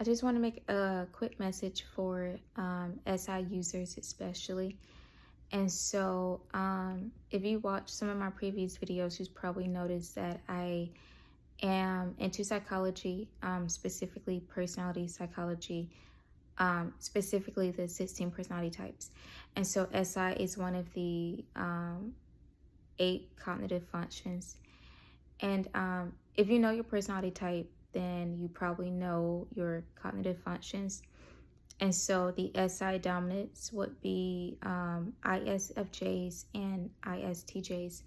I just want to make a quick message for SI users, especially. And so, if you watch some of my previous videos, you've probably noticed that I am into psychology, specifically personality psychology, specifically the 16 personality types. And so, SI is one of the 8 cognitive functions. And if you know your personality type, then you probably know your cognitive functions. And so the SI dominants would be ISFJs and ISTJs.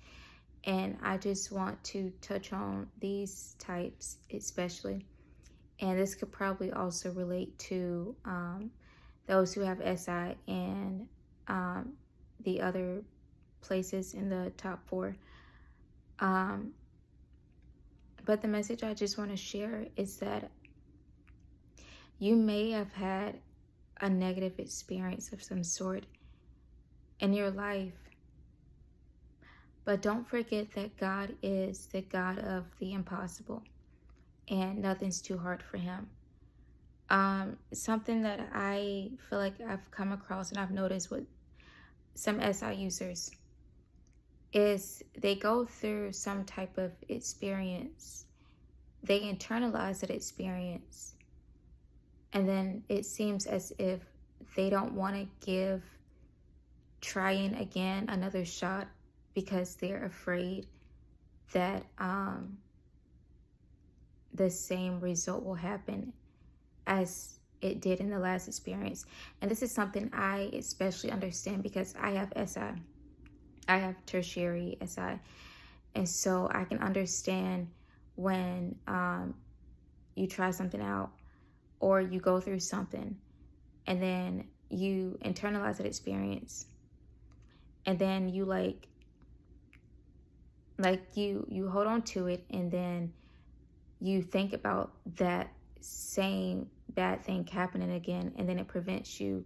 And I just want to touch on these types especially. And this could probably also relate to those who have SI and the other places in the top 4. But the message I just want to share is that you may have had a negative experience of some sort in your life. But don't forget that God is the God of the impossible and nothing's too hard for him. Something that I feel like I've come across and I've noticed with some SI users is they go through some type of experience. They internalize that experience. And then it seems as if they don't want to give trying again another shot because they're afraid that the same result will happen as it did in the last experience. And this is something I especially understand because I have SI. I have tertiary SI. And so I can understand when you try something out or you go through something and then you internalize that experience and then you you hold on to it, and then you think about that same bad thing happening again, and then it prevents you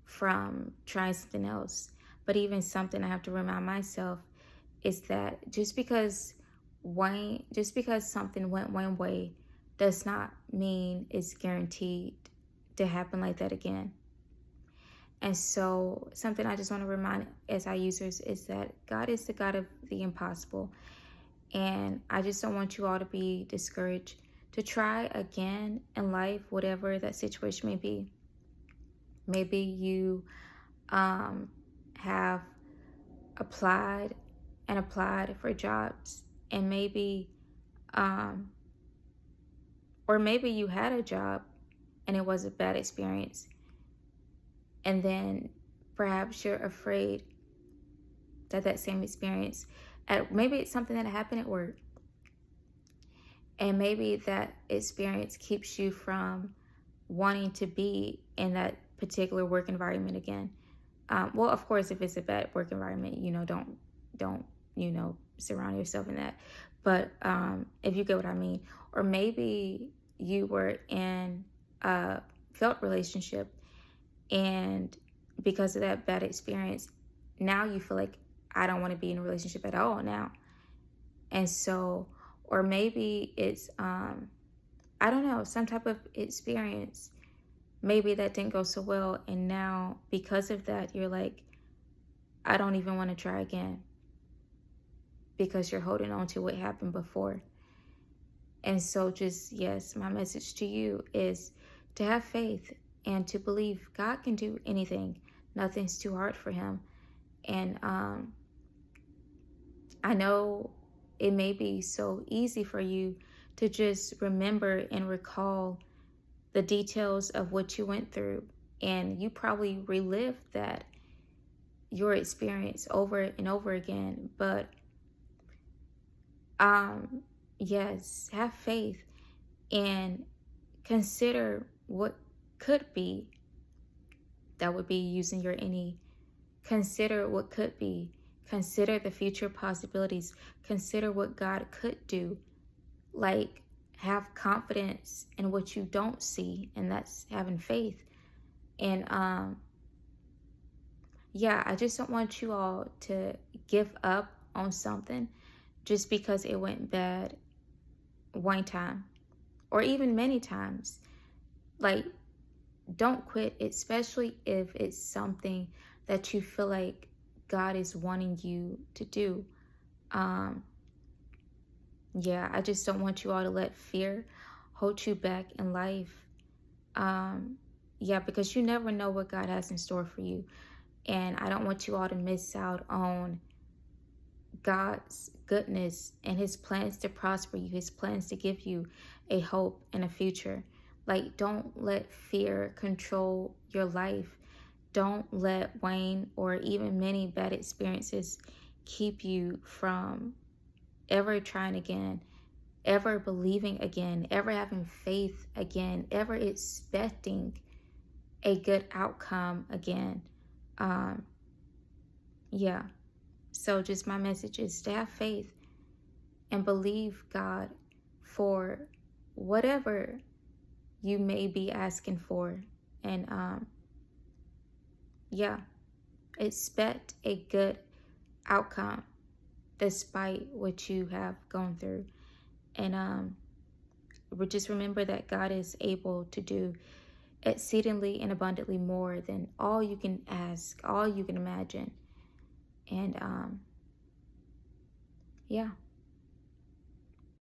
from trying something else. But even something I have to remind myself is that just because something went one way does not mean it's guaranteed to happen like that again. And so something I just want to remind SI users is that God is the God of the impossible. And I just don't want you all to be discouraged to try again in life, whatever that situation may be. Maybe you have applied for jobs, and maybe or maybe you had a job and it was a bad experience, and then perhaps you're afraid that same experience, maybe it's something that happened at work, and maybe that experience keeps you from wanting to be in that particular work environment again. Well, of course, if it's a bad work environment, don't surround yourself in that. But if you get what I mean, or maybe you were in a failed relationship, and because of that bad experience, now you feel like I don't want to be in a relationship at all now. And so, or maybe it's I don't know, some type of experience. Maybe that didn't go so well, and now because of that, you're like, I don't even want to try again, because you're holding on to what happened before. And so yes, my message to you is to have faith and to believe God can do anything. Nothing's too hard for him. And I know it may be so easy for you to just remember and recall the details of what you went through, and you probably relived your experience over and over again. But yes, have faith and consider what could be. That would be using your any. Consider what could be. Consider the future possibilities. Consider what God could do. Like, have confidence in what you don't see, and that's having faith. And I just don't want you all to give up on something just because it went bad one time or even many times. Like, don't quit, especially if it's something that you feel like God is wanting you to do. Um, yeah, I just don't want you all to let fear hold you back in life. Um, yeah, because you never know what God has in store for you. And I don't want you all to miss out on God's goodness and his plans to prosper you, his plans to give you a hope and a future. Like, don't let fear control your life. Don't let Wayne or even many bad experiences keep you from ever trying again, ever believing again, ever having faith again, ever expecting a good outcome again. Um, yeah. So just my message is to have faith and believe God for whatever you may be asking for. And yeah, expect a good outcome despite what you have gone through. And just remember that God is able to do exceedingly and abundantly more than all you can ask, all you can imagine. And yeah.